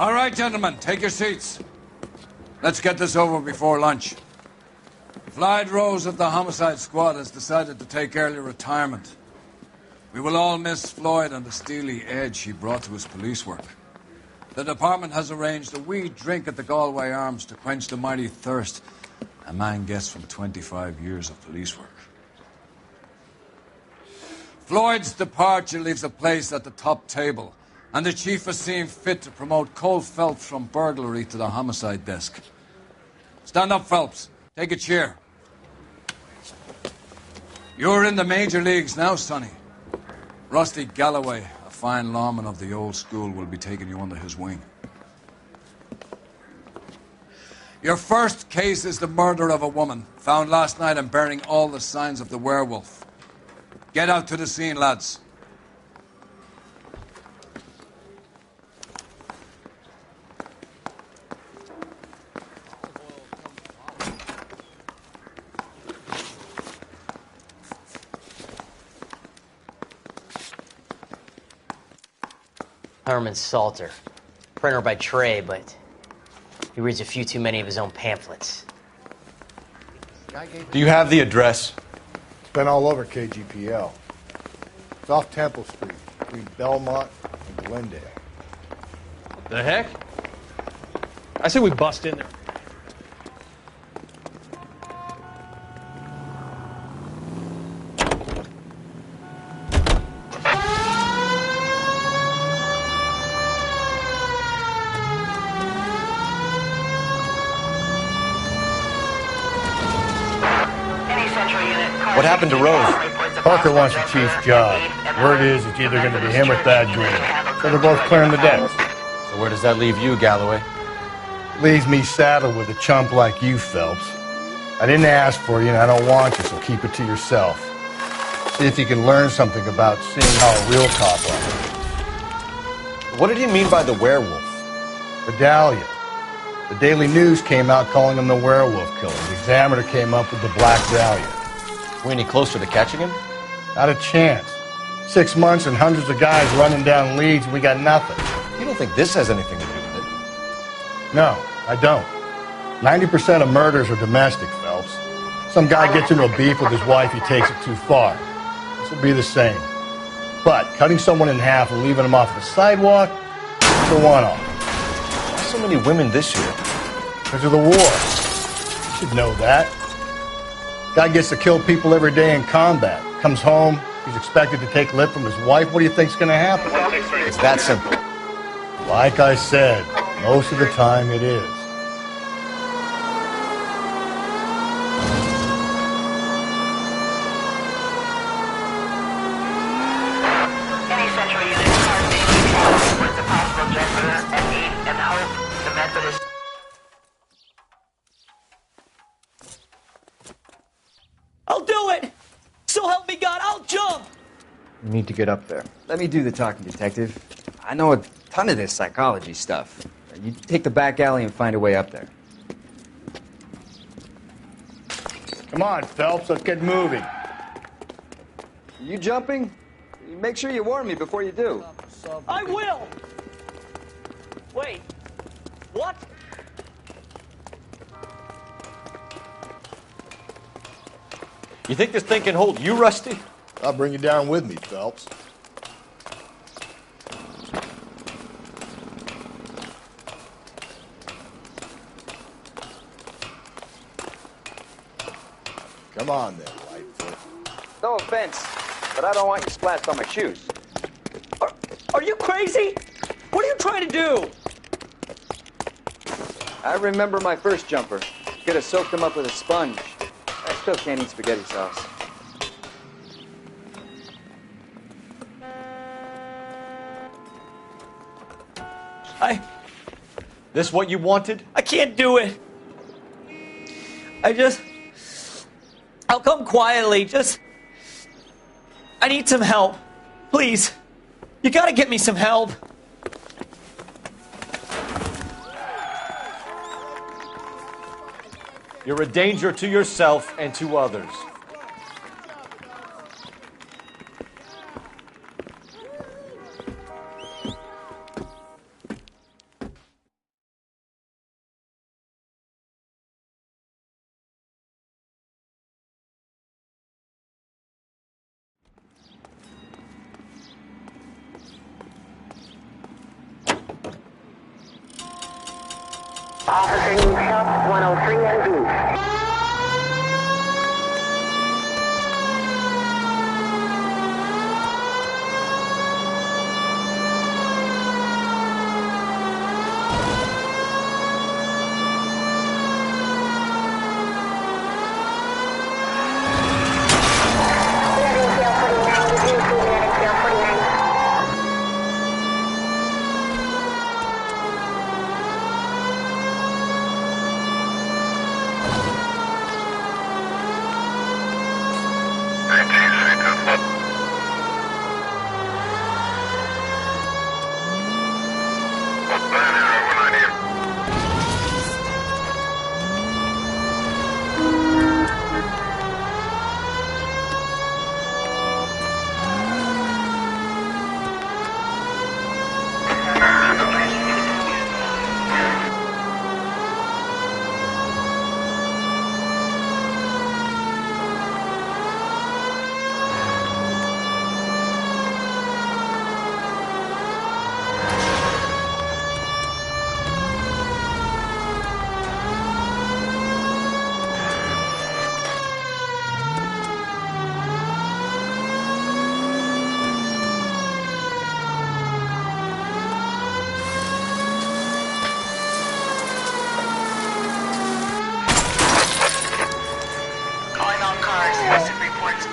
All right, gentlemen, take your seats. Let's get this over before lunch. Floyd Rose of the Homicide Squad has decided to take early retirement. We will all miss Floyd and the steely edge he brought to his police work. The department has arranged a wee drink at the Galway Arms to quench the mighty thirst a man gets from 25 years of police work. Floyd's departure leaves a place at the top table, and the chief has seen fit to promote Cole Phelps from burglary to the homicide desk. Stand up, Phelps. Take a chair. You're in the major leagues now, Sonny. Rusty Galloway, a fine lawman of the old school, will be taking you under his wing. Your first case is the murder of a woman, found last night and bearing all the signs of the werewolf. Get out to the scene, lads. Herman Salter. Printer by trade, but he reads a few too many of his own pamphlets. Do you have the address? It's been all over KGPL. It's off Temple Street, between Belmont and Glendale. The heck? I say we bust in there. What happened to Rose? Parker wants the chief's job. Word is it's either going to be him or Thad Green. So they're both clearing the decks. So where does that leave you, Galloway? Leaves me saddled with a chump like you, Phelps. I didn't ask for you, and I don't want you, so keep it to yourself. See if you can learn something about seeing how a real cop operates. What did he mean by the werewolf? The Dahlia. The Daily News came out calling him the werewolf killer. The Examiner came up with the Black Dahlia. We any closer to catching him? Not a chance. 6 months and hundreds of guys running down leads, and we got nothing. You don't think this has anything to do with it? No, I don't. 90% of murders are domestic, Phelps. Some guy gets into a beef with his wife, he takes it too far. This will be the same. But cutting someone in half and leaving them off the sidewalk, it's a one-off. Why so many women this year? Because of the war. You should know that. Guy gets to kill people every day in combat. Comes home, he's expected to take lip from his wife. What do you think's going to happen? It's that simple. Like I said, most of the time it is. Any central unit, car station, towards a possible gender and need and hope the Methodist. I'll do it! So help me God, I'll jump! You need to get up there. Let me do the talking, detective. I know a ton of this psychology stuff. You take the back alley and find a way up there. Come on, Phelps, let's get moving. You jumping? Make sure you warn me before you do. I will! Wait, what? You think this thing can hold you, Rusty? I'll bring you down with me, Phelps. Come on then, Lightfoot. No offense, but I don't want you splashed on my shoes. Are you crazy? What are you trying to do? I remember my first jumper. Could have soaked him up with a sponge. I still can't eat spaghetti sauce. This what you wanted? I can't do it. I'll come quietly, I need some help. Please. You gotta get me some help. You're a danger to yourself and to others. Officer needs help, 103 ND.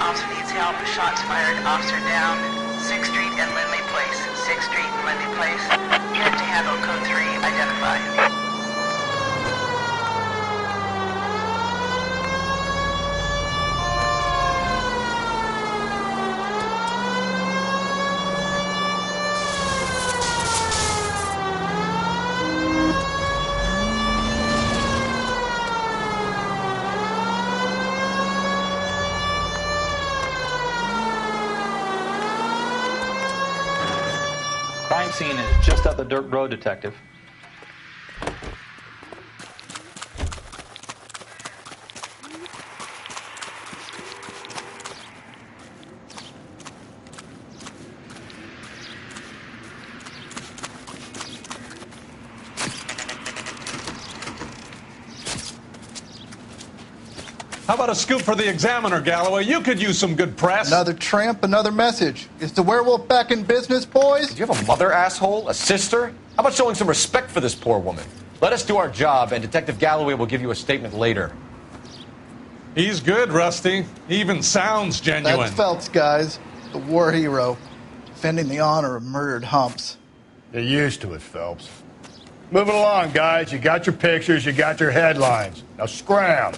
Officer needs help. Shots fired. Officer down. 6th Street and Lindley Place. 6th Street and Lindley Place. Unit to handle code 3. Identify. Crime scene is just up the dirt road, Detective. How about a scoop for the Examiner, Galloway? You could use some good press. Another tramp, another message. Is the werewolf back in business, boys? Do you have a mother, asshole? A sister? How about showing some respect for this poor woman? Let us do our job, and Detective Galloway will give you a statement later. He's good, Rusty. He even sounds genuine. That's Phelps, guys. The war hero. Defending the honor of murdered humps. You're used to it, Phelps. Moving along, guys. You got your pictures, you got your headlines. Now scram.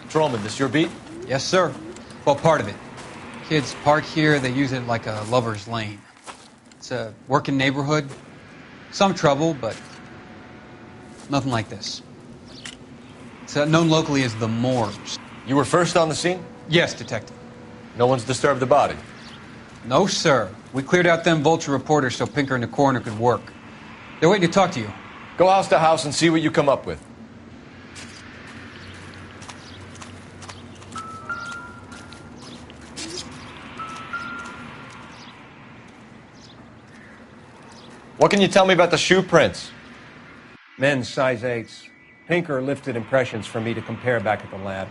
Trollman, this your beat? Yes, sir. Well, part of it. Kids park here, they use it like a lover's lane. It's a working neighborhood. Some trouble, but nothing like this. It's known locally as the Moors. You were first on the scene? Yes, Detective. No one's disturbed the body? No, sir. We cleared out them vulture reporters so Pinker and the coroner could work. They're waiting to talk to you. Go house to house and see what you come up with. What can you tell me about the shoe prints? Men's size 8s. Pinker lifted impressions for me to compare back at the lab.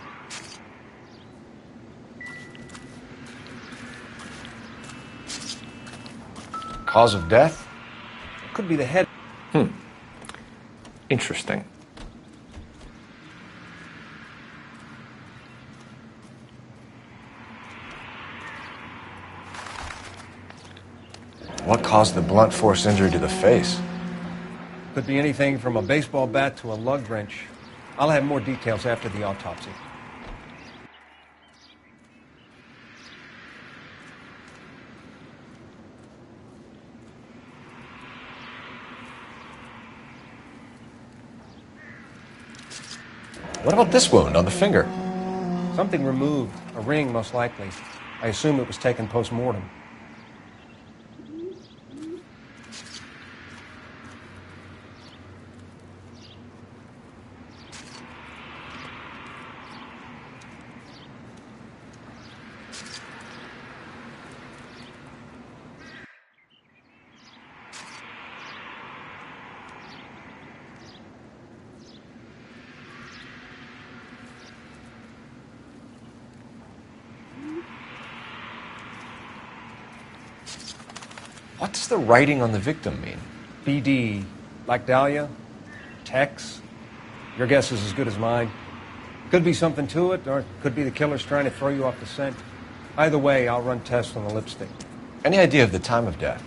Cause of death? Could be the head. Interesting. What caused the blunt force injury to the face? Could be anything from a baseball bat to a lug wrench. I'll have more details after the autopsy. What about this wound on the finger? Something removed. A ring, most likely. I assume it was taken post-mortem. What does the writing on the victim mean? BD, like Dahlia? Tex? Your guess is as good as mine. Could be something to it, or it could be the killer's trying to throw you off the scent. Either way, I'll run tests on the lipstick. Any idea of the time of death?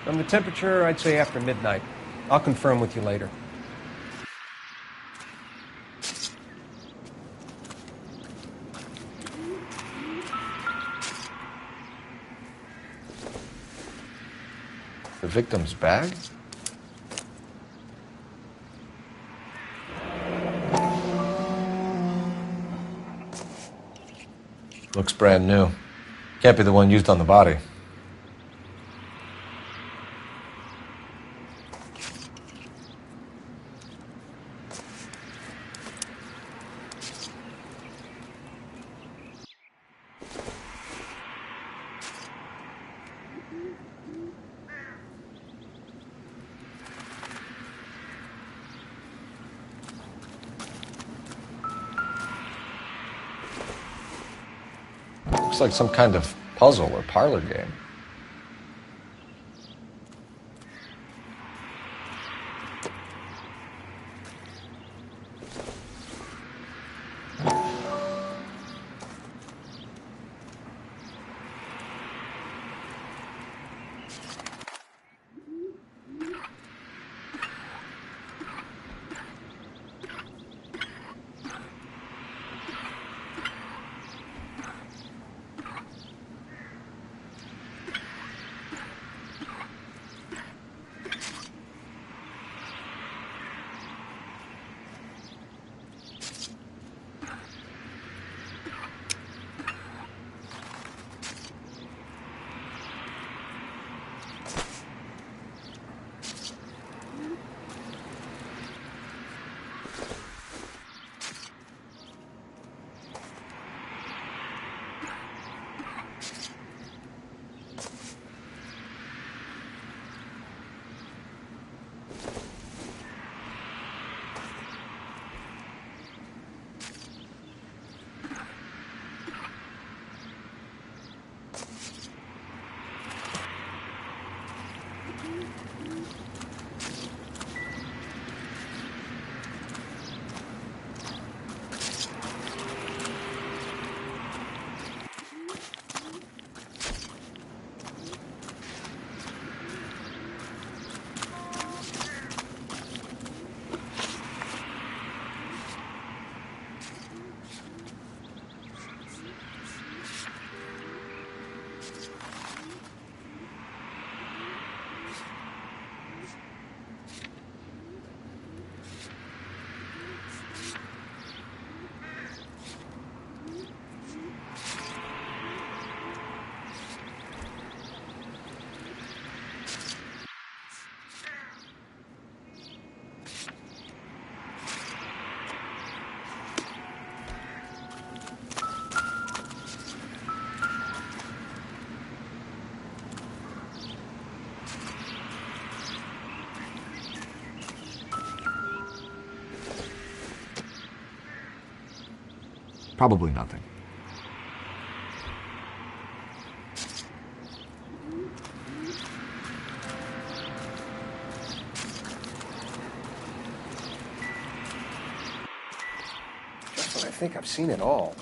From the temperature, I'd say after midnight. I'll confirm with you later. The victim's bag? Looks brand new. Can't be the one used on the body. Looks like some kind of puzzle or parlor game. Probably nothing. Just when I think I've seen it all.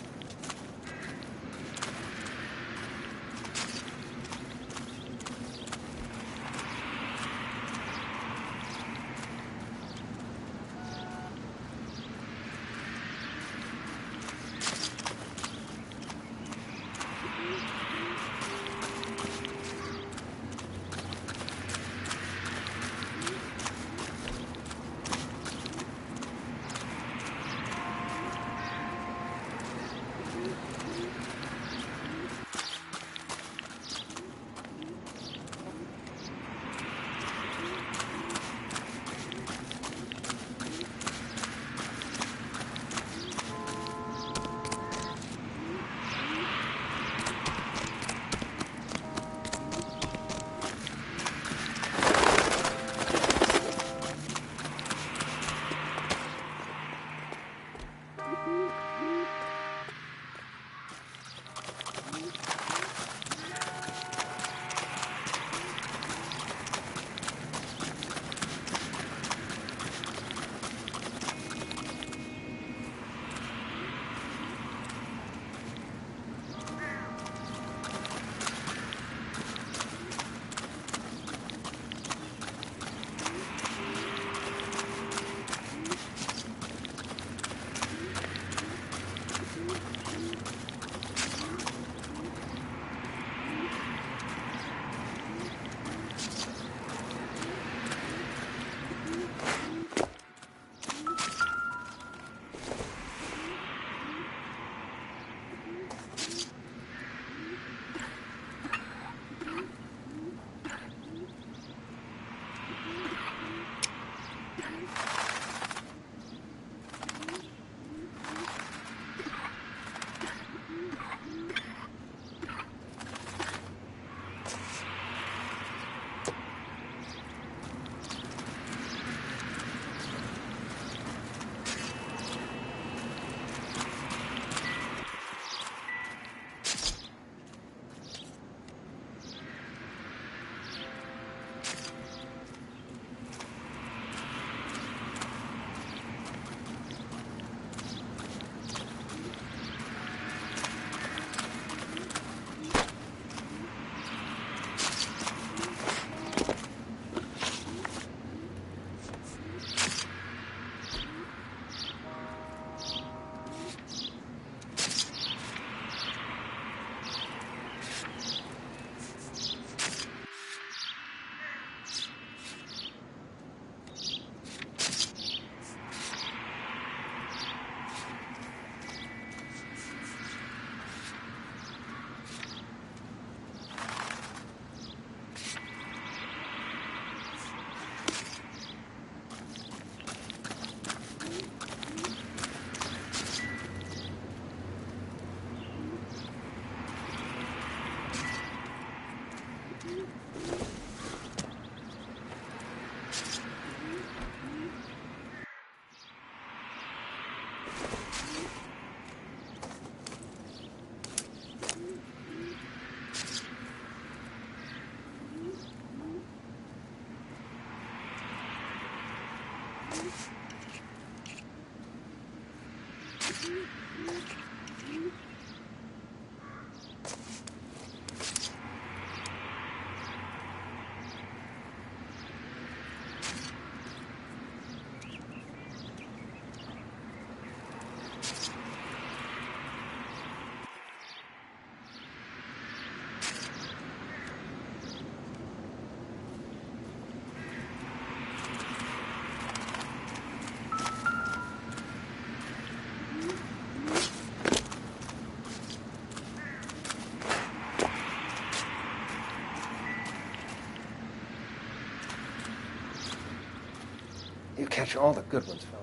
You catch all the good ones, Phelps.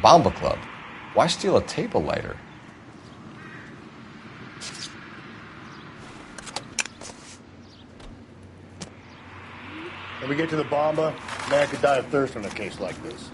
Bomba Club. Why steal a table lighter? When we get to the Bomba, man could die of thirst in a case like this.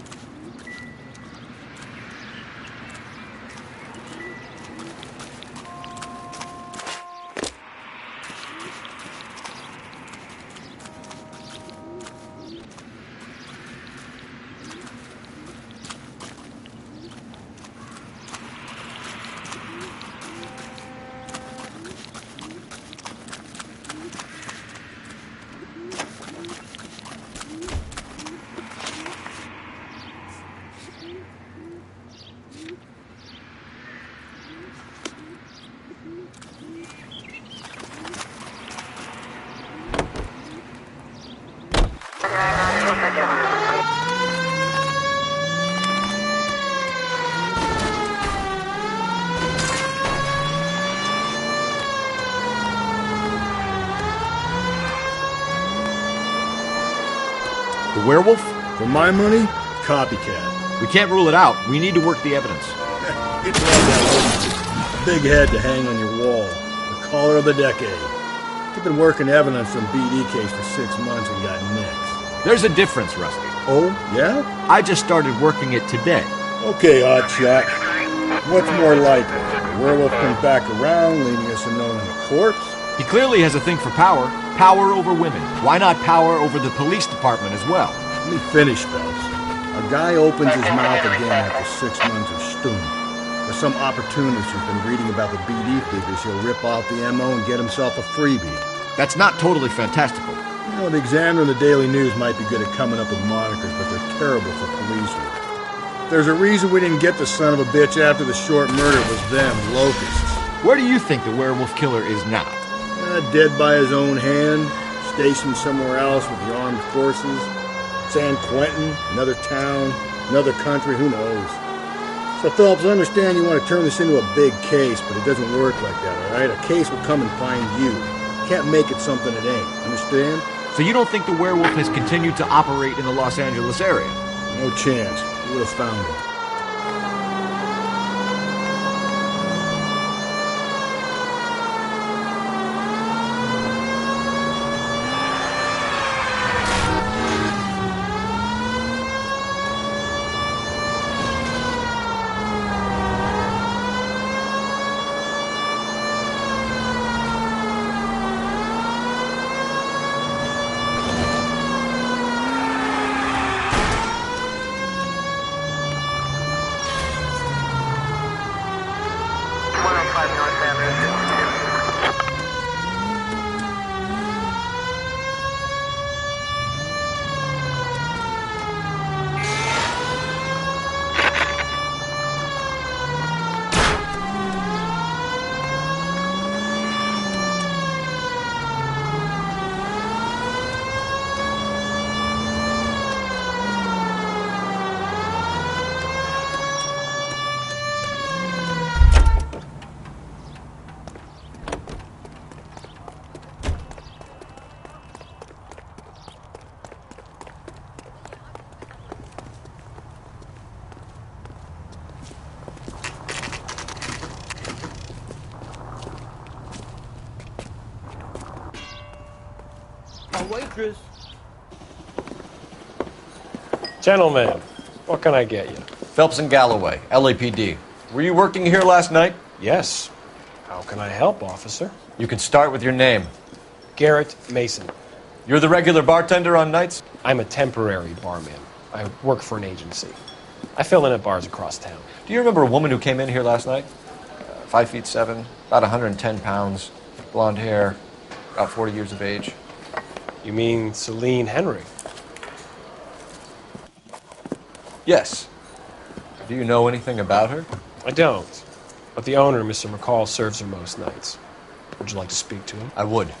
The werewolf? For my money, copycat. We can't rule it out. We need to work the evidence. It's like that big head to hang on your wall. The caller of the decade. You've been working evidence on BD case for 6 months and got nicks. There's a difference, Rusty. Oh, yeah? I just started working it today. Okay, hotshot. What's more likely? The werewolf comes back around, leaving us unknown in a corpse? He clearly has a thing for power. Power over women. Why not power over the police department as well? Let me finish, Phelps. A guy opens his mouth again after 6 months of stewing. There's some opportunist who's been reading about the BD figures. He'll rip off the MO and get himself a freebie. That's not totally fantastical. You know, the Examiner and the Daily News might be good at coming up with monikers, but they're terrible for police work. There's a reason we didn't get the son of a bitch after the short murder was them, locusts. Where do you think the werewolf killer is now? Dead by his own hand, stationed somewhere else with the armed forces. San Quentin, another town, another country, who knows? So, Phelps, I understand you want to turn this into a big case, but it doesn't work like that, all right? A case will come and find you. Can't make it something it ain't, understand? So you don't think the werewolf has continued to operate in the Los Angeles area? No chance. We would have found him. waitress. Gentlemen, what can I get you? Phelps and Galloway, LAPD. Were you working here last night? Yes. How can I help, officer? You can start with your name. Garrett Mason. You're the regular bartender on nights? I'm a temporary barman. I work for an agency. I fill in at bars across town. Do you remember a woman who came in here last night? 5'7", about 110 pounds, blonde hair, about 40 years of age. You mean Celine Henry? Yes. Do you know anything about her? I don't. But the owner, Mr. McCall, serves her most nights. Would you like to speak to him? I would.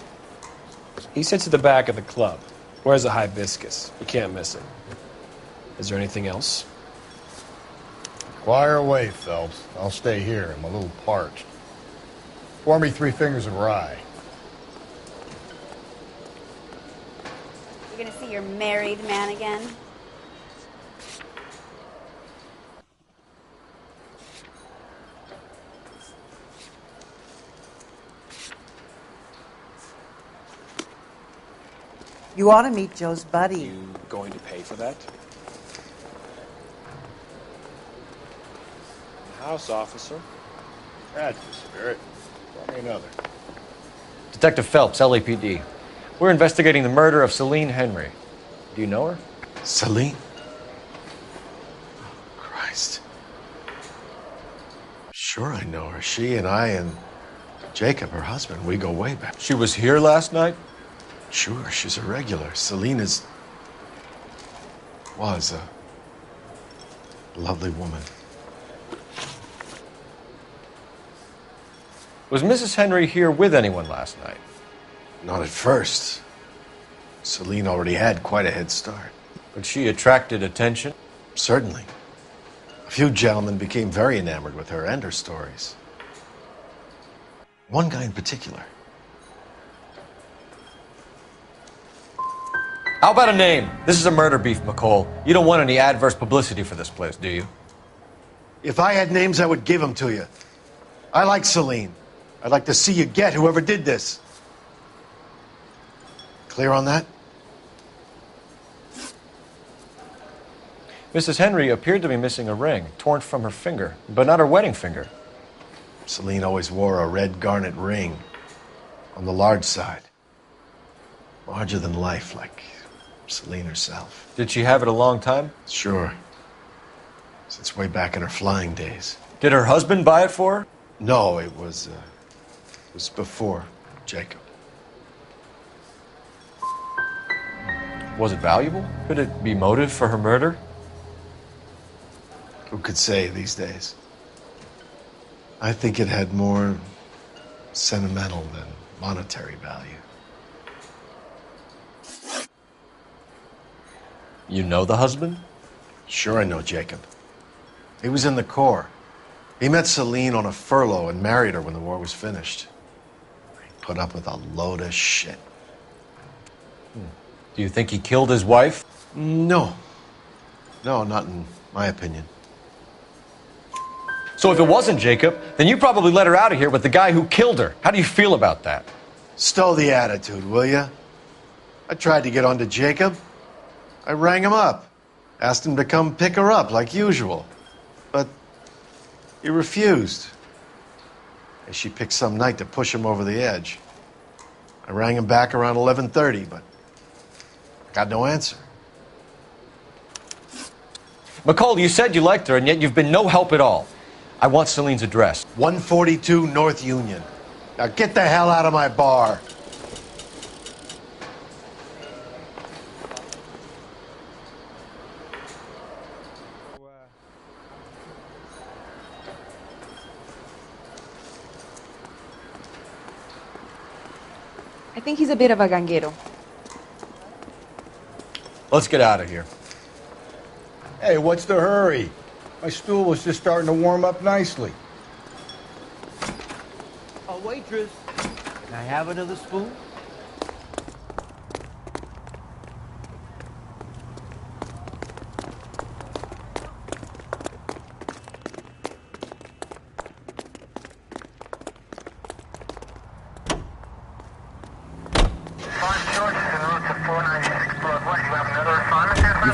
He sits at the back of the club. Wears a hibiscus. You can't miss him. Is there anything else? Fire away, Phelps. I'll stay here. I'm a little parched. Pour me 3 fingers of rye. You're gonna see your married man again? You ought to meet Joe's buddy. You going to pay for that? House, officer. That's the spirit. Pour me another. Detective Phelps, LAPD. We're investigating the murder of Celine Henry. Do you know her? Celine? Oh, Christ. Sure I know her. She and I and Jacob, her husband, we go way back. She was here last night? Sure, she's a regular. Celine was a lovely woman. Was Mrs. Henry here with anyone last night? Not at first. Celine already had quite a head start. But she attracted attention? Certainly. A few gentlemen became very enamored with her and her stories. One guy in particular. How about a name? This is a murder beef, McCall. You don't want any adverse publicity for this place, do you? If I had names, I would give them to you. I like Celine. I'd like to see you get whoever did this. Clear on that? Mrs. Henry appeared to be missing a ring, torn from her finger, but not her wedding finger. Celine always wore a red garnet ring on the large side. Larger than life, like Celine herself. Did she have it a long time? Sure. Since way back in her flying days. Did her husband buy it for her? No, it was before Jacob. Was it valuable? Could it be motive for her murder? Who could say these days? I think it had more sentimental than monetary value. You know the husband? Sure I know Jacob. He was in the Corps. He met Celine on a furlough and married her when the war was finished. He put up with a load of shit. Do you think he killed his wife? No. No, not in my opinion. So if it wasn't Jacob, then you probably let her out of here with the guy who killed her. How do you feel about that? Stow the attitude, will ya? I tried to get onto Jacob. I rang him up. Asked him to come pick her up like usual. But he refused. And she picked some night to push him over the edge. I rang him back around 11:30, but got no answer. McCall, you said you liked her, and yet you've been no help at all. I want Celine's address. 142 North Union. Now get the hell out of my bar. I think he's a bit of a ganguero. Let's get out of here. Hey, what's the hurry? My stool was just starting to warm up nicely. A waitress. Can I have another spoon? George is en route to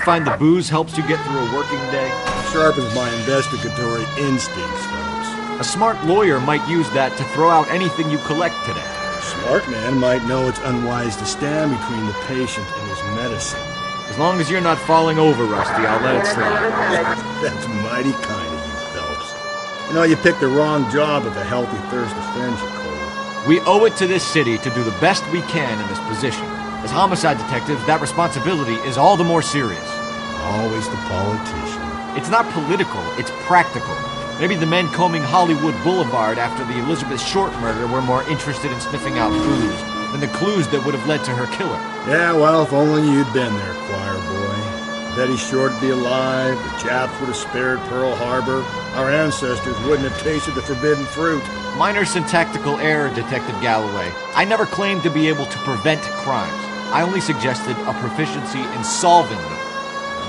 find the booze helps you get through a working day? Sharpens my investigatory instincts, folks. A smart lawyer might use that to throw out anything you collect today. A smart man might know it's unwise to stand between the patient and his medicine. As long as you're not falling over, Rusty, I'll let it slide. That's mighty kind of you, Phelps. You know, you picked the wrong job if a healthy thirst offends you, Cole. We owe it to this city to do the best we can in this position. As homicide detectives, that responsibility is all the more serious. Always the politician. It's not political, it's practical. Maybe the men combing Hollywood Boulevard after the Elizabeth Short murder were more interested in sniffing out booze than the clues that would have led to her killer. Yeah, well, if only you'd been there, choir boy. Betty Short would be alive, the Japs would have spared Pearl Harbor, our ancestors wouldn't have tasted the forbidden fruit. Minor syntactical error, Detective Galloway. I never claimed to be able to prevent crimes. I only suggested a proficiency in solving them.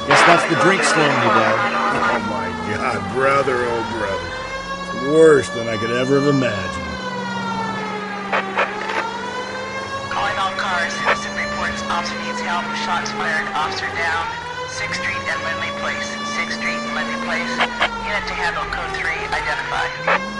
Guess that's the drink slowing you down. Oh my God, brother, oh brother. Worse than I could ever have imagined. Calling all cars. Citizen reports officer needs help. Shots fired. Officer down. 6th Street and Lindley Place. 6th Street and Lindley Place. Unit to handle code 3. Identify.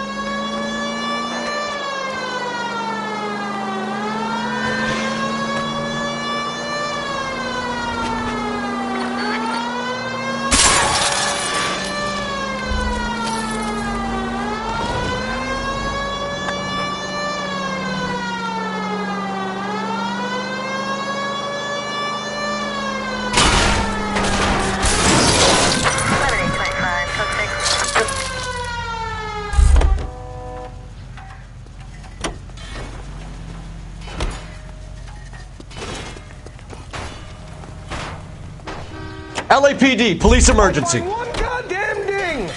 LAPD, police emergency. One goddamn ding!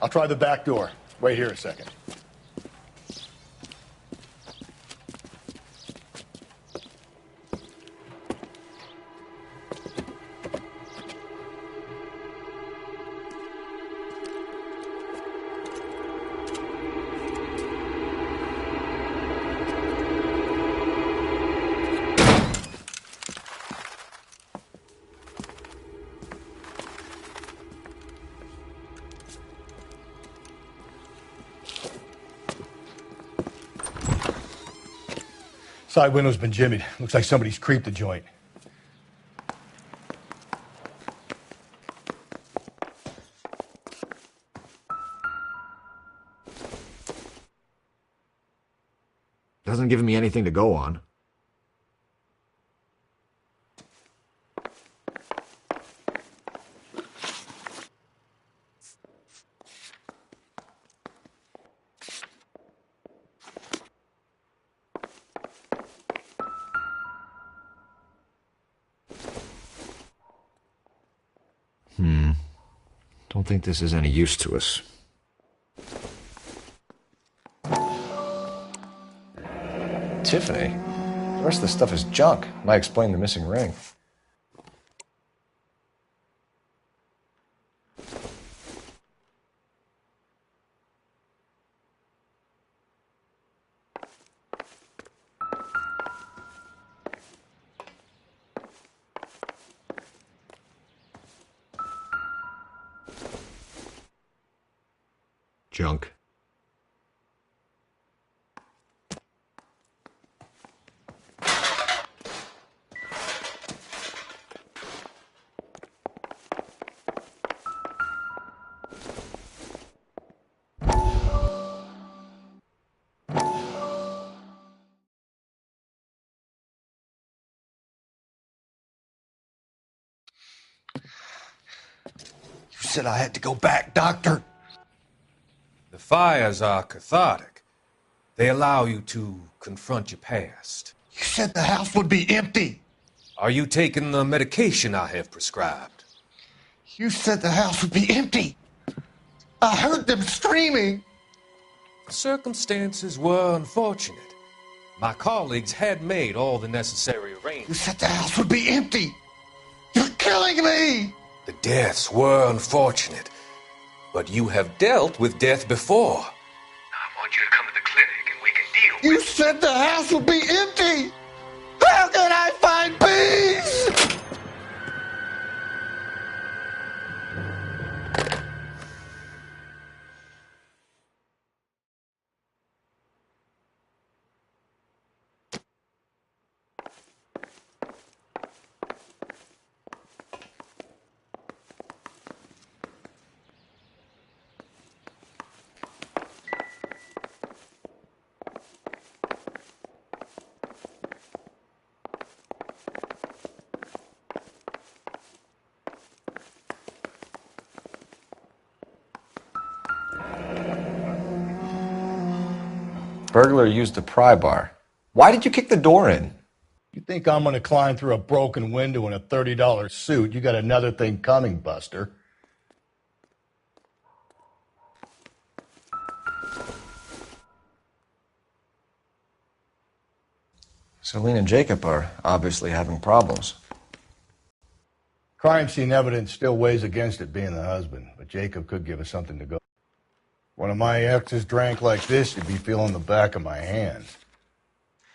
I'll try the back door. Wait here a second. Side window's been jimmied. Looks like somebody's creeped the joint. Doesn't give me anything to go on. Don't think this is any use to us. Tiffany? The rest of the stuff is junk. Might explain the missing ring. Junk. You said I had to go back, Doctor. The fires are cathartic. They allow you to confront your past. You said the house would be empty. Are you taking the medication I have prescribed? You said the house would be empty. I heard them screaming. The circumstances were unfortunate. My colleagues had made all the necessary arrangements. You said the house would be empty. You're killing me. The deaths were unfortunate, but you have dealt with death before. I want you to come to the clinic and we can deal. You said the house would be empty. How can I find peace? Burglar used a pry bar. Why did you kick the door in? You think I'm going to climb through a broken window in a $30 suit? You got another thing coming, Buster. Celine and Jacob are obviously having problems. Crime scene evidence still weighs against it being the husband, but Jacob could give us something to go. One of my exes drank like this, you'd be feeling the back of my hand.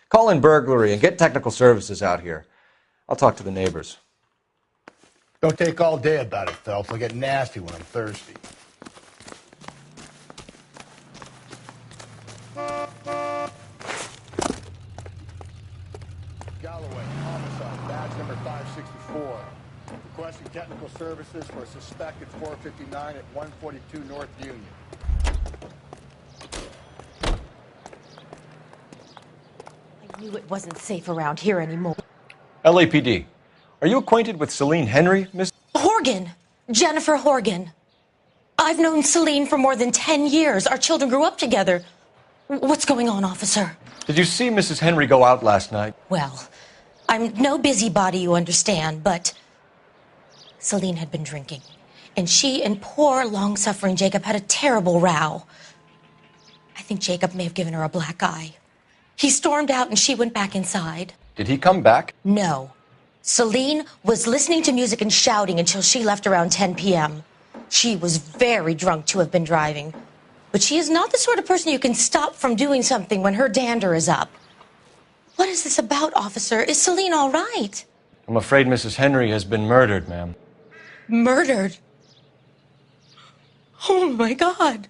Call in burglary and get technical services out here. I'll talk to the neighbors. Don't take all day about it, Phelps. I'll get nasty when I'm thirsty. Galloway, homicide, badge number 564. Requesting technical services for a suspected 459 at 142 North Union. I knew it wasn't safe around here anymore. LAPD. Are you acquainted with Celine Henry, Miss? Horgan! Jennifer Horgan. I've known Celine for more than 10 years. Our children grew up together. What's going on, officer? Did you see Mrs. Henry go out last night? Well, I'm no busybody, you understand, but Celine had been drinking. And she and poor, long-suffering Jacob had a terrible row. I think Jacob may have given her a black eye. He stormed out and she went back inside. Did he come back? No. Celine was listening to music and shouting until she left around 10 p.m. She was very drunk to have been driving. But she is not the sort of person you can stop from doing something when her dander is up. What is this about, officer? Is Celine all right? I'm afraid Mrs. Henry has been murdered, ma'am. Murdered? Oh, my God.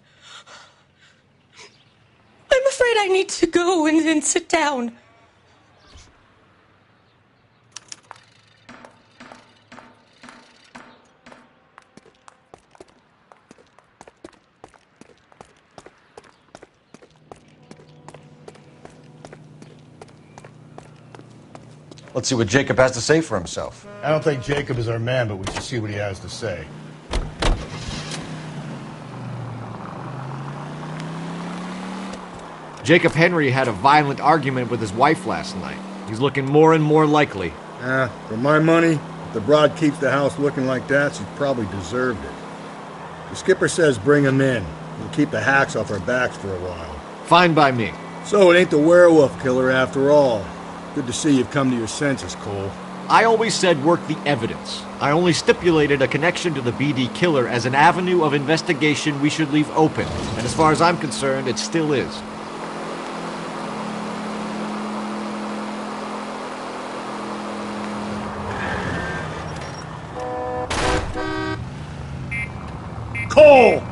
I'm afraid I need to go and sit down. Let's see what Jacob has to say for himself. I don't think Jacob is our man, but we should see what he has to say. Jacob Henry had a violent argument with his wife last night. He's looking more and more likely. For my money, if the broad keeps the house looking like that, she probably deserved it. The skipper says bring him in. We'll keep the hacks off our backs for a while. Fine by me. So it ain't the werewolf killer after all. Good to see you've come to your senses, Cole. I always said work the evidence. I only stipulated a connection to the BD killer as an avenue of investigation we should leave open. And as far as I'm concerned, it still is. Cole!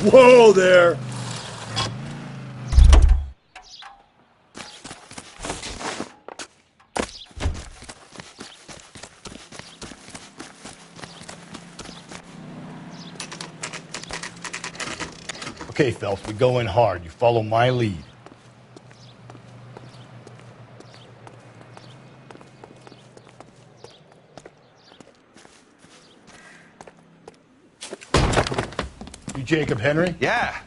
Whoa there! Okay, Phelps, we go in hard. You follow my lead. You Jacob Henry? Yeah.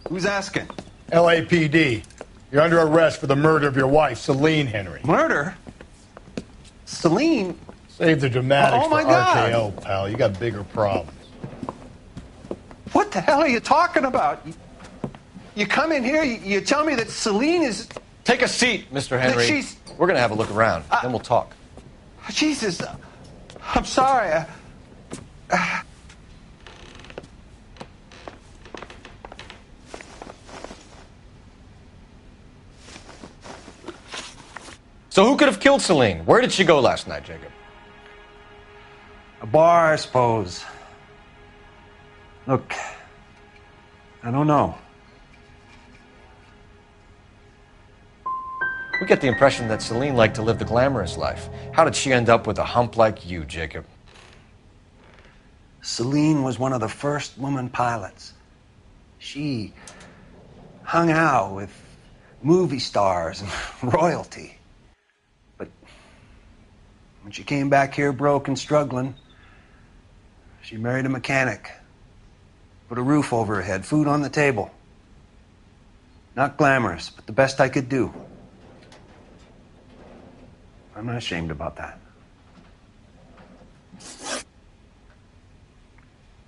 Who's asking? LAPD. You're under arrest for the murder of your wife, Celine Henry. Murder? Celine? Save the dramatics Oh, my for God. RKO, pal. You got bigger problems. What the hell are you talking about? You come in here, you tell me that Celine is... Take a seat, Mr. Henry. She's... We're going to have a look around, then we'll talk. Jesus, I'm sorry. So who could have killed Celine? Where did she go last night, Jacob? A bar, I suppose. Look, I don't know. We get the impression that Celine liked to live the glamorous life. How did she end up with a hump like you, Jacob? Celine was one of the first woman pilots. She hung out with movie stars and royalty. But when she came back here broke and struggling, she married a mechanic. Put a roof over her head, food on the table. Not glamorous, but the best I could do. I'm not ashamed about that.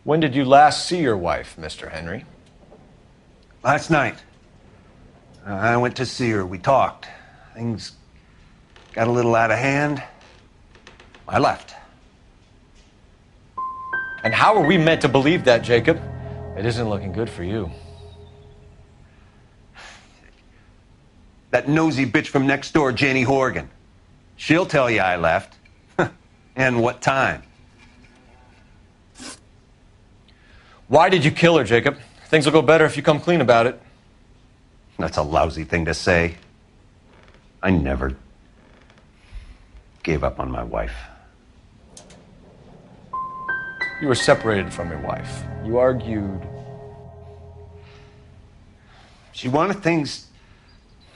When did you last see your wife, Mr. Henry? Last night. I went to see her. We talked. Things got a little out of hand. I left. And how are we meant to believe that, Jacob? It isn't looking good for you. That nosy bitch from next door, Jenny Horgan. She'll tell you I left. And what time. Why did you kill her, Jacob? Things will go better if you come clean about it. That's a lousy thing to say. I never gave up on my wife. You were separated from your wife. You argued. She wanted things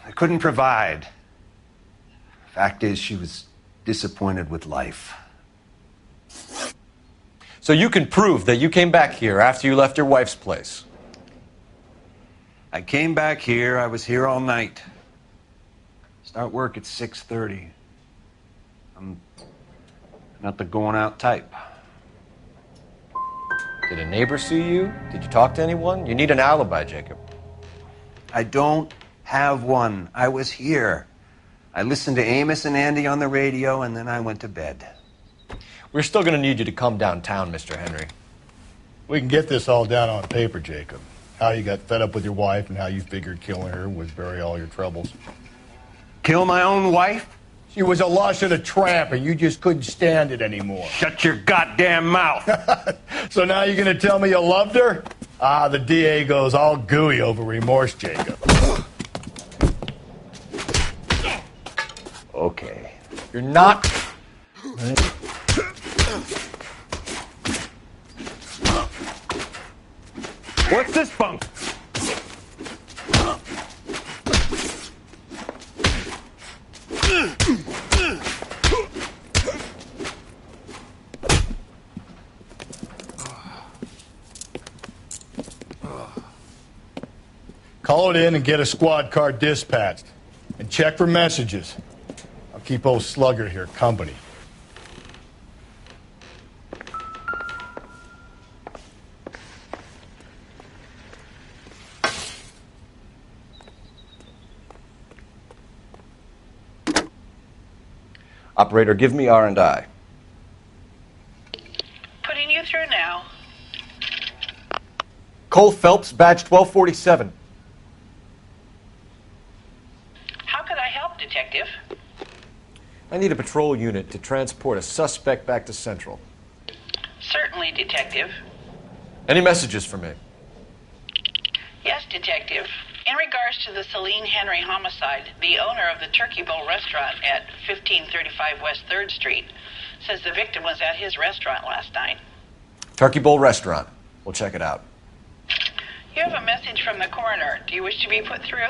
I couldn't provide. Fact is, she was disappointed with life. So you can prove that you came back here after you left your wife's place. I came back here. I was here all night. Start work at 6:30. I'm not the going out type. Did a neighbor see you? Did you talk to anyone? You need an alibi, Jacob. I don't have one. I was here. I listened to Amos and Andy on the radio, and then I went to bed. We're still going to need you to come downtown, Mr. Henry. We can get this all down on paper, Jacob. How you got fed up with your wife and how you figured killing her would bury all your troubles. Kill my own wife? She was a lush and a tramp, and you just couldn't stand it anymore. Shut your goddamn mouth. So now you're going to tell me you loved her? Ah, the DA goes all gooey over remorse, Jacob. Okay. You're not... What's this bunk? Call it in and get a squad car dispatched. And check for messages. I'll keep old Slugger here company. Operator, give me R&I. Putting you through now. Cole Phelps, badge 1247. How could I help, Detective? I need a patrol unit to transport a suspect back to Central. Certainly, Detective. Any messages for me? Yes, Detective. In regards to the Celine Henry homicide, the owner of the Turkey Bowl restaurant at 1535 West 3rd Street says the victim was at his restaurant last night. Turkey Bowl Restaurant. We'll check it out. You have a message from the coroner. Do you wish to be put through?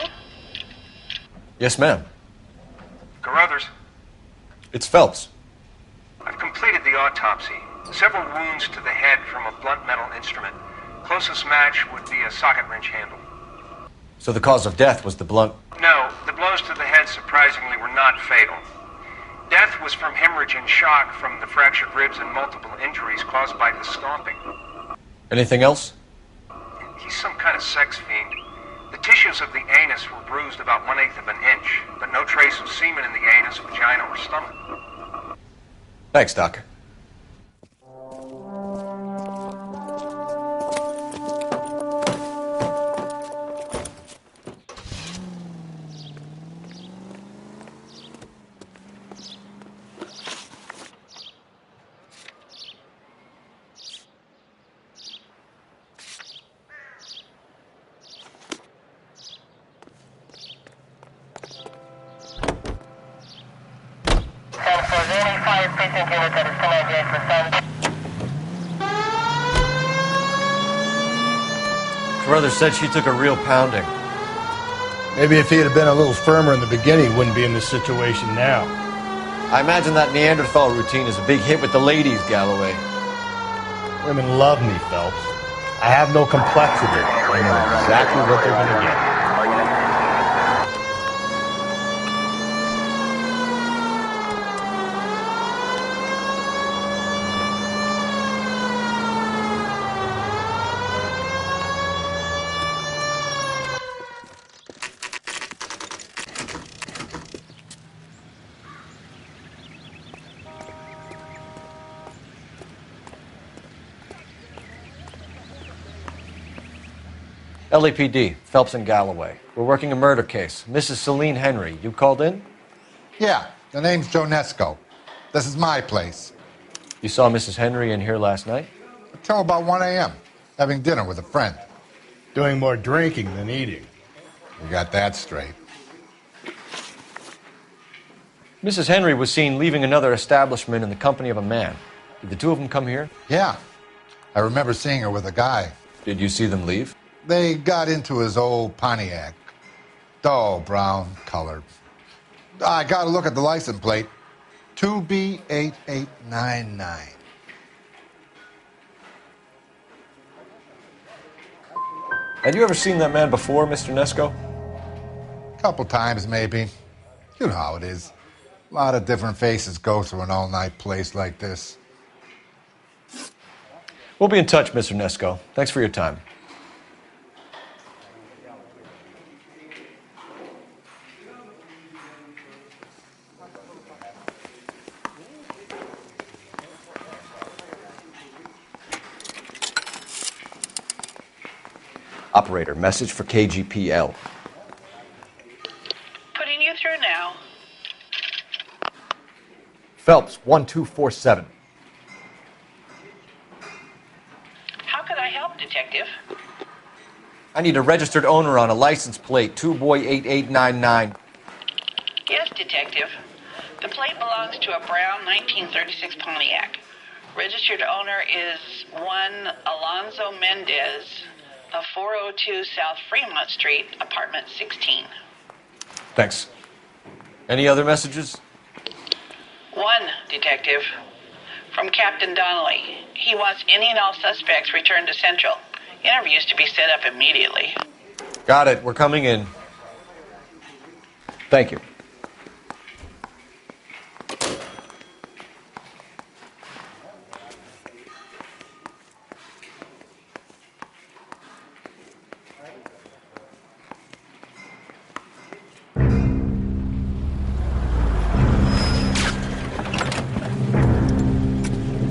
Yes, ma'am. Carruthers, It's Phelps. I've completed the autopsy. Several wounds to the head from a blunt metal instrument. Closest match would be a socket wrench handle. So the cause of death was the blunt... No, the blows to the head surprisingly were not fatal. Death was from hemorrhage and shock from the fractured ribs and multiple injuries caused by the stomping. Anything else? He's some kind of sex fiend. The tissues of the anus were bruised about 1/8 of an inch, but no trace of semen in the anus, vagina, or stomach. Thanks, Doc. Carruthers said she took a real pounding. Maybe if he had been a little firmer in the beginning, he wouldn't be in this situation now. I imagine that Neanderthal routine is a big hit with the ladies, Galloway. Women love me, Phelps. I have no complexity. I know exactly what they're going to get. LAPD, Phelps and Galloway. We're working a murder case. Mrs. Celine Henry, you called in? Yeah, the name's Jonesco. This is my place. You saw Mrs. Henry in here last night? Until about 1 a.m., having dinner with a friend. Doing more drinking than eating. You got that straight. Mrs. Henry was seen leaving another establishment in the company of a man. Did the two of them come here? Yeah, I remember seeing her with a guy. Did you see them leave? They got into his old Pontiac. Dull brown color. I got to look at the license plate. 2B8899. Had you ever seen that man before, Mr. Nesco? Couple times, maybe. You know how it is. A lot of different faces go through an all-night place like this. We'll be in touch, Mr. Nesco. Thanks for your time. Operator, message for KGPL. Putting you through now. Phelps, 1247. How could I help, Detective? I need a registered owner on a license plate, 2boy8899. Yes, Detective. The plate belongs to a brown 1936 Pontiac. Registered owner is one Alonzo Mendez of 402 South Fremont Street, apartment 16. Thanks. Any other messages? One, Detective. From Captain Donnelly. He wants any and all suspects returned to Central. Interviews to be set up immediately. Got it. We're coming in. Thank you.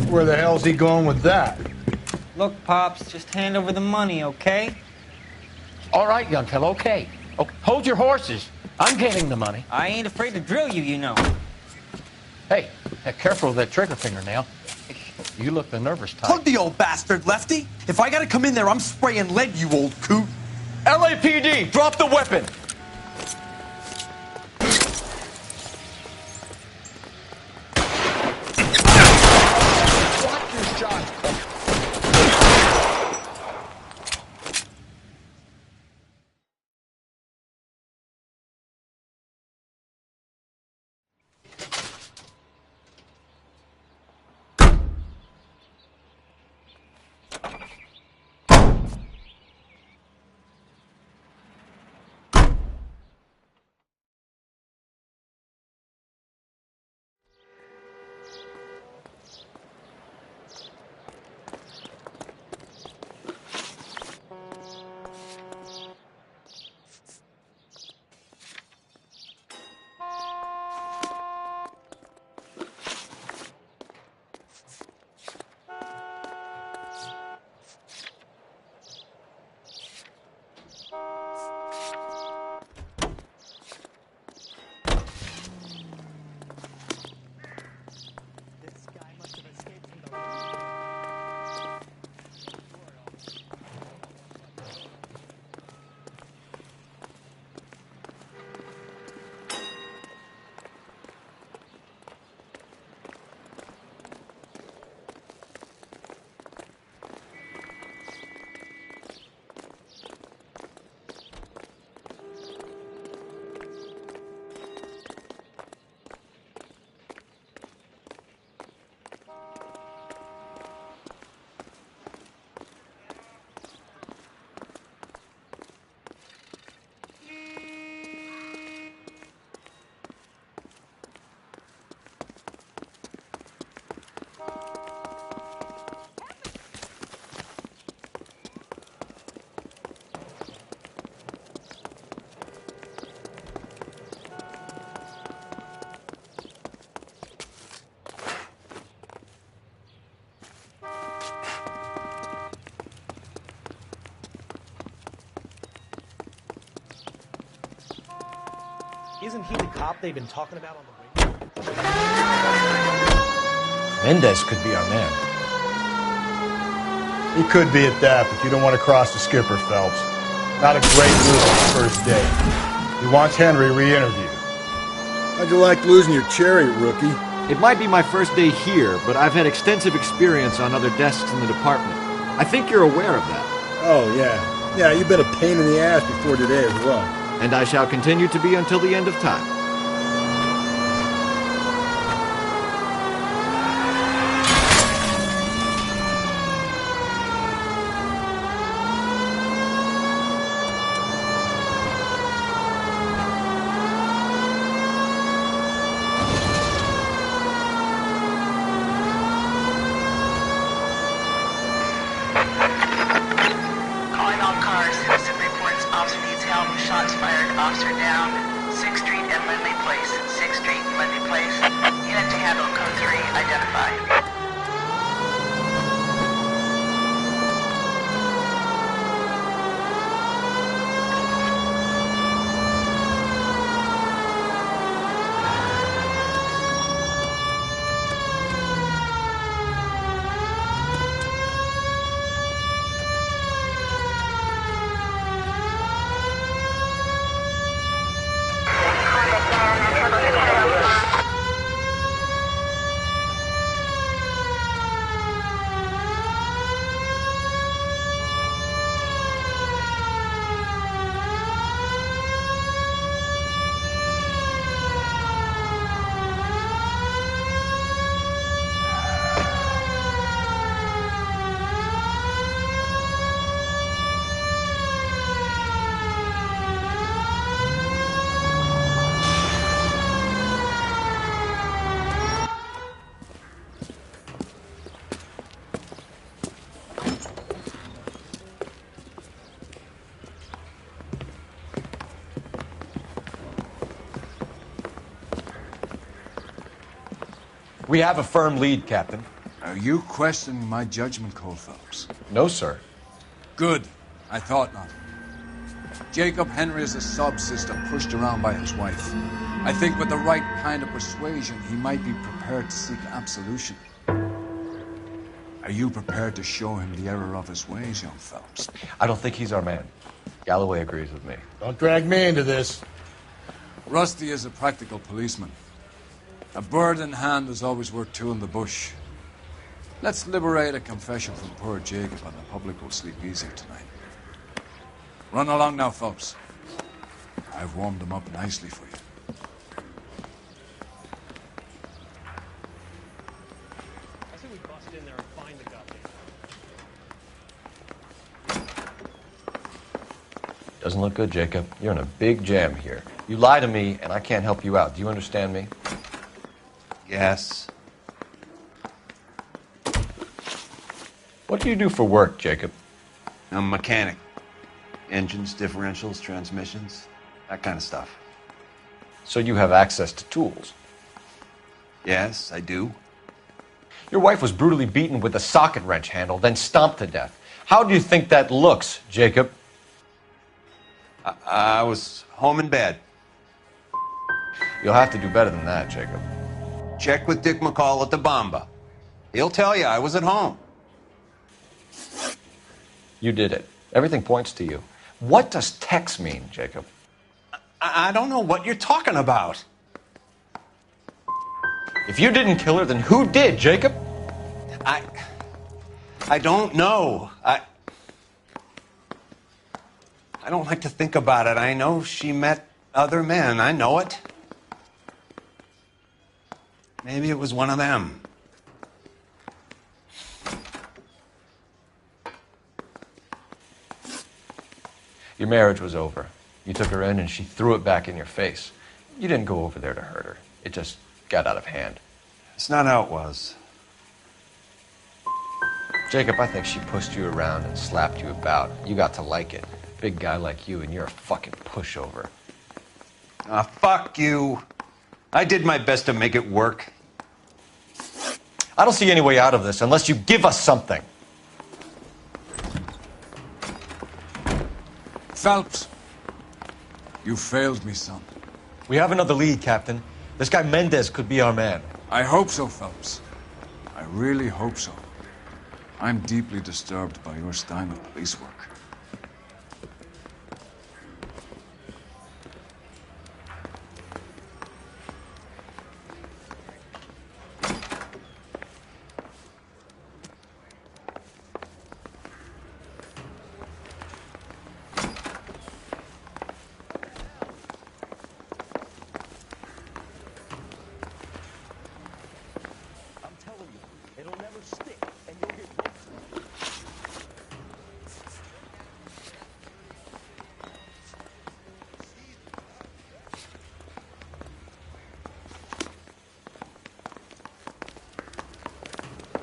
Where the hell's he going with that? Look, Pops, just hand over the money, okay? All right, young fellow, okay. Oh, hold your horses. I'm getting the money. I ain't afraid to drill you, you know. Hey, careful with that trigger finger now. You look the nervous type. Plug the old bastard, Lefty. If I gotta come in there, I'm spraying lead, you old coot. LAPD, drop the weapon! Isn't he the cop they've been talking about on the radio? Mendez could be our man. He could be at that, but you don't want to cross the skipper, Phelps. Not a great move on the first day. He wants Henry re-interviewed. How'd you like losing your cherry, rookie? It might be my first day here, but I've had extensive experience on other desks in the department. I think you're aware of that. Oh, yeah. Yeah, you've been a pain in the ass before today as well. And I shall continue to be until the end of time. Calling all cars. Citizen reports officer needs help. Shots fired. Officer down. 6th Street and Lindley Place. 6th Street and Lindley Place. Unit to handle code 3. Identify. We have a firm lead, Captain. Are you questioning my judgment call, Phelps? No, sir. Good. I thought not. Jacob Henry is a sub-sister pushed around by his wife. I think with the right kind of persuasion, he might be prepared to seek absolution. Are you prepared to show him the error of his ways, young Phelps? I don't think he's our man. Galloway agrees with me. Don't drag me into this. Rusty is a practical policeman. A bird in hand is always worth two in the bush. Let's liberate a confession from poor Jacob, and the public will sleep easier tonight. Run along now, Phelps. I've warmed them up nicely for you. I say we bust in there and find the goddamn. Doesn't look good, Jacob. You're in a big jam here. You lie to me, and I can't help you out. Do you understand me? Yes. What do you do for work, Jacob? I'm a mechanic. Engines, differentials, transmissions, that kind of stuff. So you have access to tools? Yes, I do. Your wife was brutally beaten with a socket wrench handle, then stomped to death. How do you think that looks, Jacob? I was home in bed. You'll have to do better than that, Jacob. Check with Dick McCall at the Bomba. He'll tell you I was at home. You did it. Everything points to you. What does Tex mean, Jacob? I don't know what you're talking about. If you didn't kill her, then who did, Jacob? I don't know. I don't like to think about it. I know she met other men. I know it. Maybe it was one of them. Your marriage was over. You took her in and she threw it back in your face. You didn't go over there to hurt her. It just got out of hand. It's not how it was. Jacob, I think she pushed you around and slapped you about. You got to like it. Big guy like you, and you're a fucking pushover. Ah, fuck you. I did my best to make it work. I don't see any way out of this unless you give us something. Phelps, you failed me, son. We have another lead, Captain. This guy Mendez could be our man. I hope so, Phelps. I really hope so. I'm deeply disturbed by your style of police work.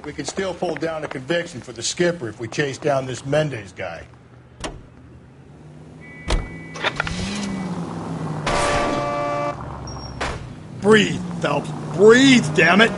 We could still pull down a conviction for the skipper if we chase down this Mendez guy. Breathe, Phelps. Breathe, damn it!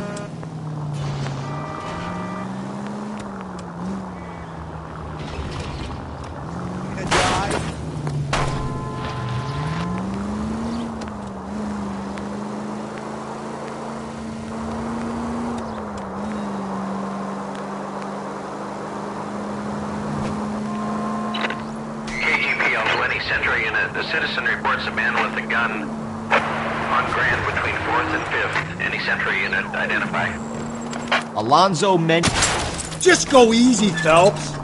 Central unit, the citizen reports a man with a gun on Grand between 4th and 5th. Any Central unit, identify. Alonzo Mendez. Just go easy, Phelps.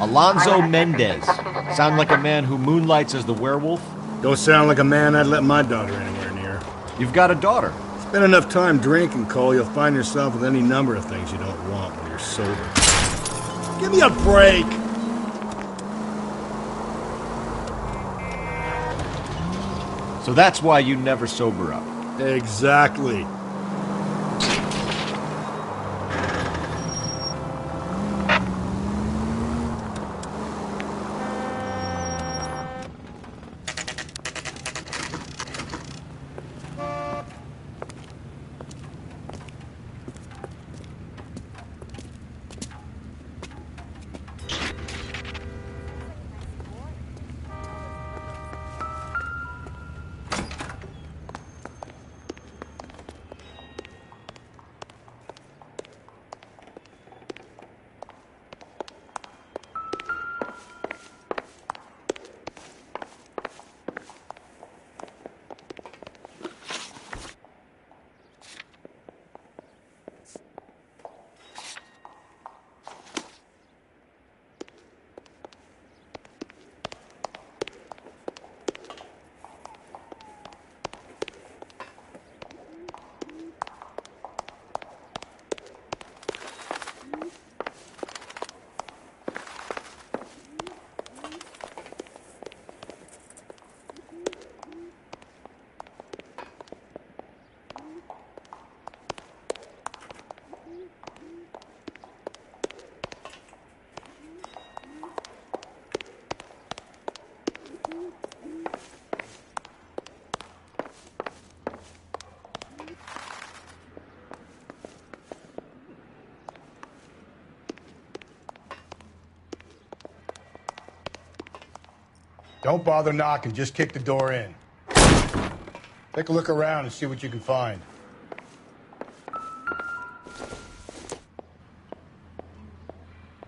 Alonzo Mendez. Sound like a man who moonlights as the werewolf? Don't sound like a man I'd let my daughter anywhere near. You've got a daughter. Spend enough time drinking, Cole, you'll find yourself with any number of things you don't want when you're sober. Give me a break! So that's why you never sober up. Exactly. Don't bother knocking, just kick the door in. Take a look around and see what you can find.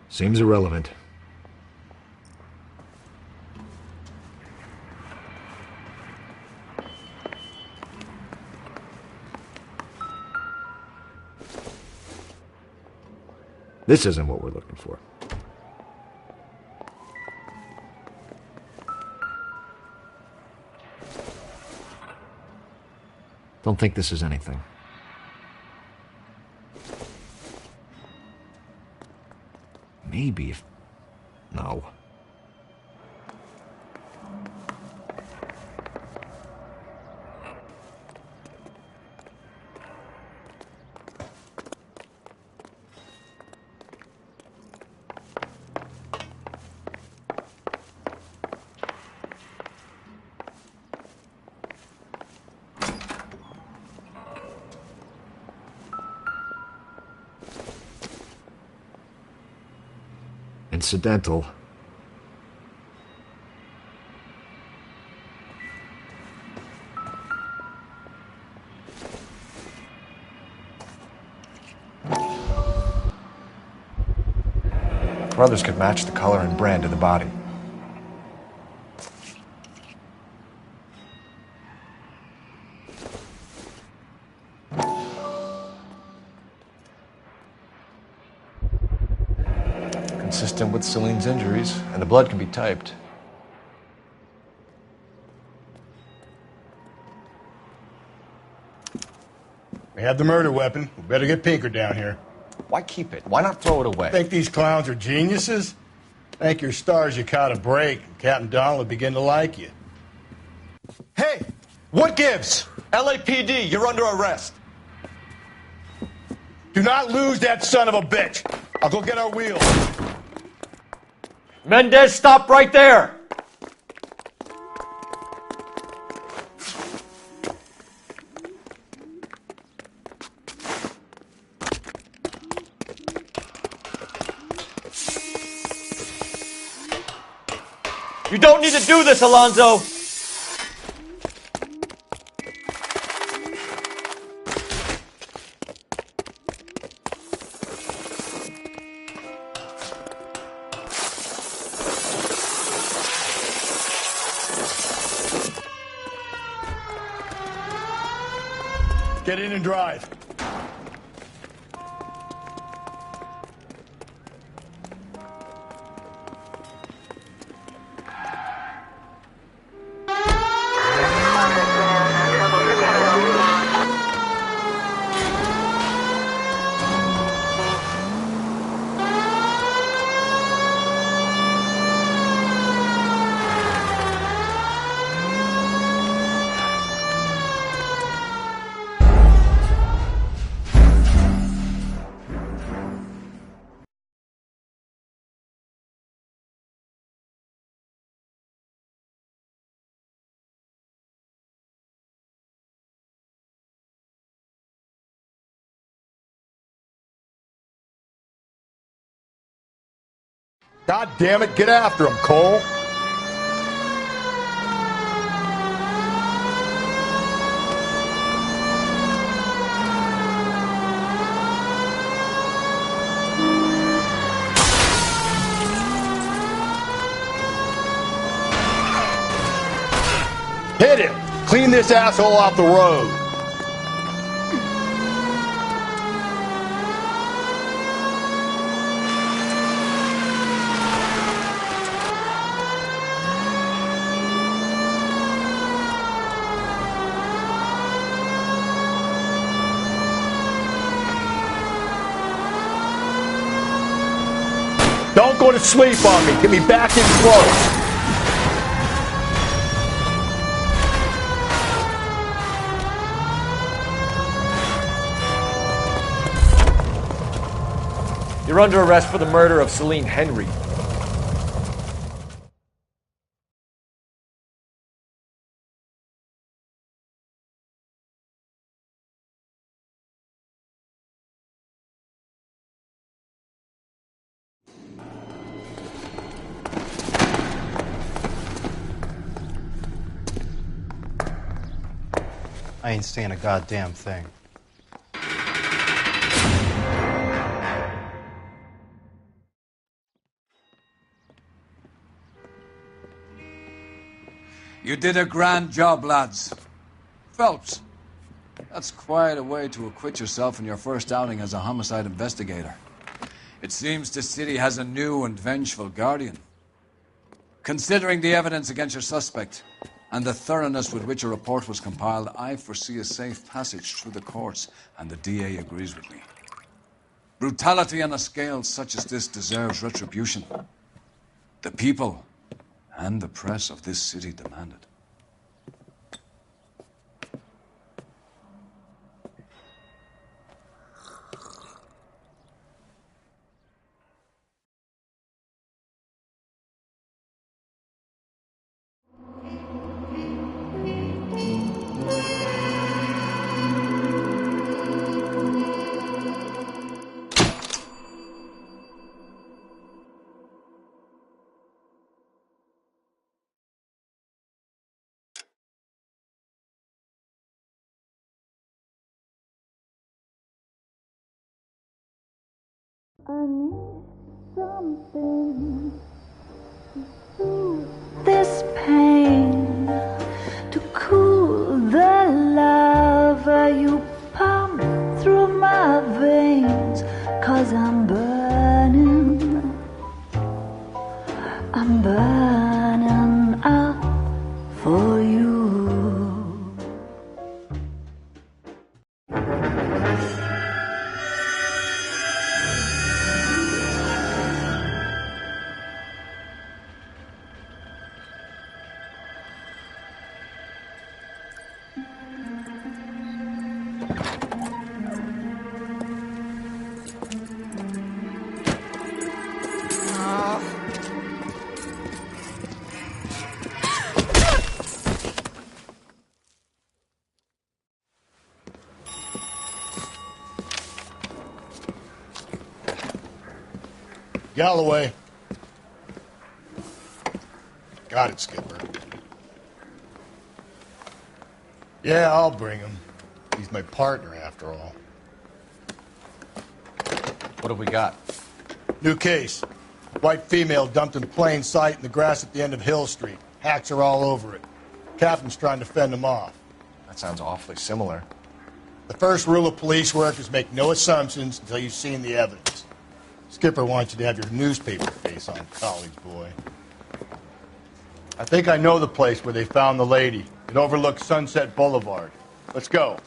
Seems irrelevant. This isn't what we're looking for. Don't think this is anything. Maybe if... No. Incidental. Brothers could match the color and brand of the body. Consistent with Celine's injuries, and the blood can be typed. We have the murder weapon. We better get Pinker down here. Why keep it? Why not throw it away? Think these clowns are geniuses? Thank your stars you caught a break, and Captain Donald will begin to like you. Hey, what gives? LAPD, you're under arrest. Do not lose that son of a bitch. I'll go get our wheels. Mendez, stop right there! You don't need to do this, Alonzo! Get in and drive. God damn it, get after him, Cole. Hit him. Clean this asshole off the road. Don't go to sleep on me. Get me back in close. You're under arrest for the murder of Celine Henry. I ain't saying a goddamn thing. You did a grand job, lads. Phelps, that's quite a way to acquit yourself in your first outing as a homicide investigator. It seems the city has a new and vengeful guardian. Considering the evidence against your suspect and the thoroughness with which a report was compiled, I foresee a safe passage through the courts, and the DA agrees with me. Brutality on a scale such as this deserves retribution. The people and the press of this city demand it. Honey. something to soothe this pain, to cool the lava you pump through my veins, 'cause I'm burning up for you. Galloway. Got it, Skipper. Yeah, I'll bring him. He's my partner, after all. What have we got? New case. White female dumped in plain sight in the grass at the end of Hill Street. Hacks are all over it. Captain's trying to fend them off. That sounds awfully similar. The first rule of police work is make no assumptions until you've seen the evidence. Skipper wants you to have your newspaper face on, college boy. I think I know the place where they found the lady. It overlooks Sunset Boulevard. Let's go.